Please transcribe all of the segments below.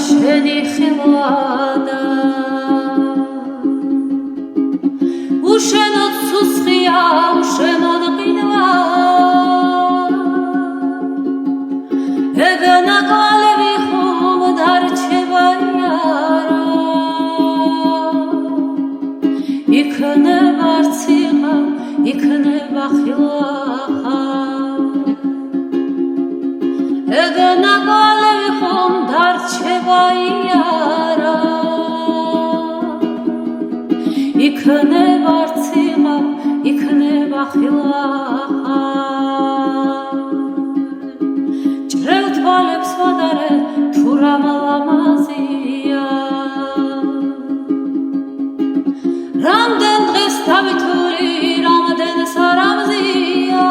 შენი ხილვადა უშენოდ სუსხია უშენოდ ყინვა ეგანა კვალები ხომ დარჩება იარა იქნება არციღა იქნება ხილვა ეგანა კვალები ხომ დარჩება იარა იქნება არციღა იქნება ხილვა ჭრევ თვალებს ვადარე თუ რა მალამაზია რამდენ დღეს დავითური რამდენ სარამზია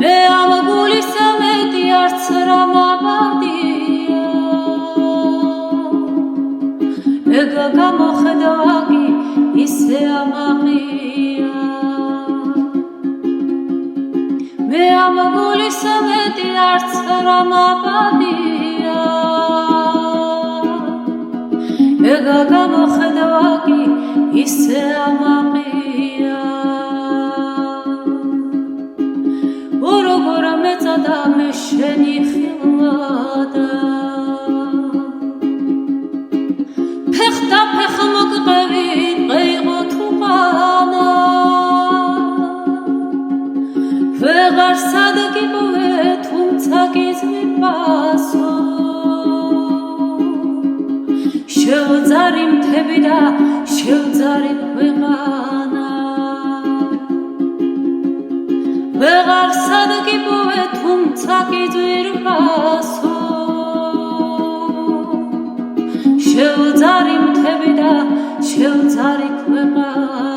მე ამ გულისა მეტი არც რა მაბადია ეგა გამოხედავი ისე ამაღია მე ამ გულისა მეტი არც რა მაბადია ეგა გამოხედავი ისე ამაღია როგორ მეწადა მე შენი ხილვადა ფეხ და ფეხ მოგყევი ყეიღო თუ ყანა ვეღარ სადგიპოვე თუმცა გიზმი პასო შევძარი მთები და შევძარი ქვეყანა ვეღარ სადგიპოვე თუმცა გიზმი პასო შევძარი მთები და შევძარი ქვეყანა